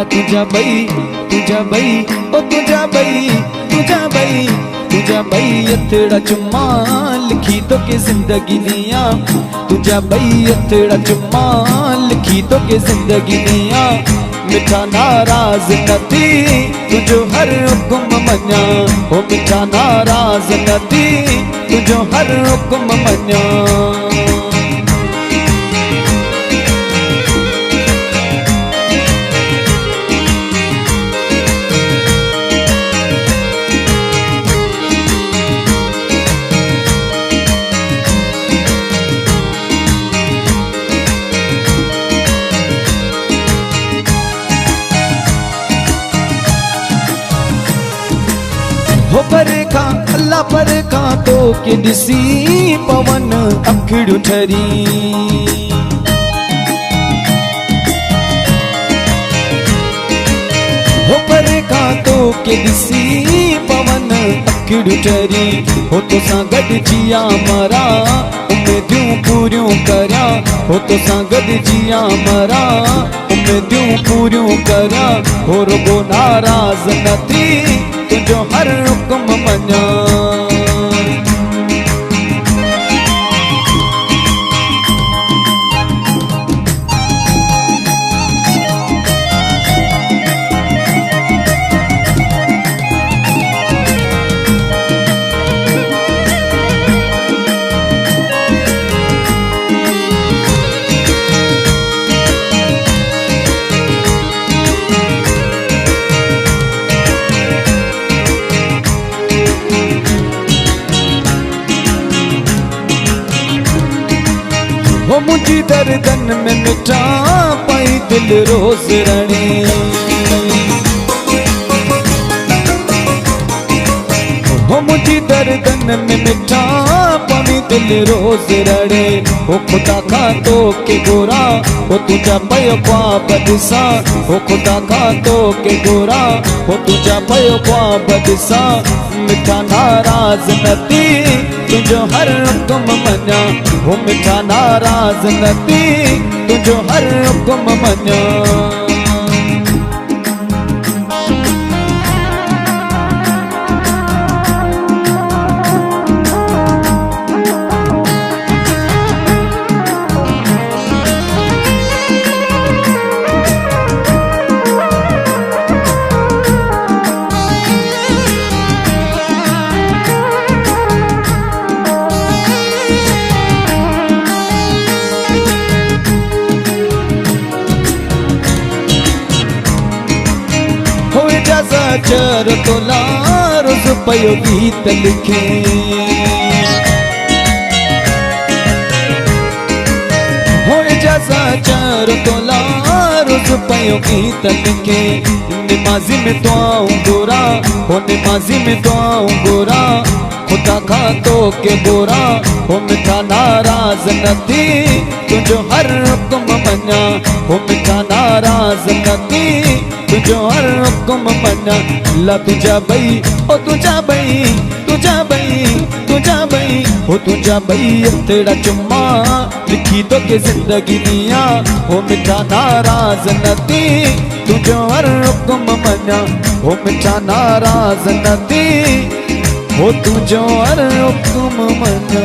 ला तुझा बई ओ तुझा बई अथड़ा चुम्मा लिखी तो के जिंदगी दिया। तुझा बई अथड़ा चुम्मा लिखी तो के जिंदगी दिया। मिठा नाराज नथी तुझो हर हुक्म मञा, ओ मिठा नाराज नथी तुझो हर हुक्म मञा। हो परे खां अल्लाह परे खां तो के दिसी पवन अखिड़ू ठरी। हो परे खां तो के दिसी पवन अखिड़ू ठरी। हो तो सां गॾु जिया मरा उम्मीदियूं पूरियूं करियां। हो तो सां गॾु जिया मरा उम्मीदियूं पूरियूं करियां। हो रुगो नाराज नथी तुझो हर हुक्म मञा। हो मुझी दर्दन में मिठा पाई दिल रोज रणे। हो मुझी दर्दन में मिठा पाई दिल रोज रणे। हो खुदा खां तो के गोरा हो तुझा पयो ख्वाब ॾिसां। हो खुदा खां तो के गोरा हो तुझा पयो ख्वाब ॾिसां। मिठा नाराज नथी तुझो हर हुक्म मञा। हो मिठा नाराज नथी तुझो हर हुक्म मञा। चर तोला रोज पयो गीत लिखे। हो जैसा चर तोला रोज पयो गीत लिखे। निमाजी में दुआऊं गोरा हो निमाजी में दुआऊं गोरा। खुदा खां तो के गोरा हो मिठा नाराज नथी तुझो हर हुक्म मञा। हो मिठा नाराज नथी तुझो हर हुक्म मञा। ला तुझा बई ओ तुझा बई हो तुझा बई अथड़ा चुम्मा लिखी तो के जिंदगी दिया। हो मिठा नाराज नथी तुझो हर हुक्म मञा। हो मिठा नाराज नथी हो तुझो हर हुक्म मञा।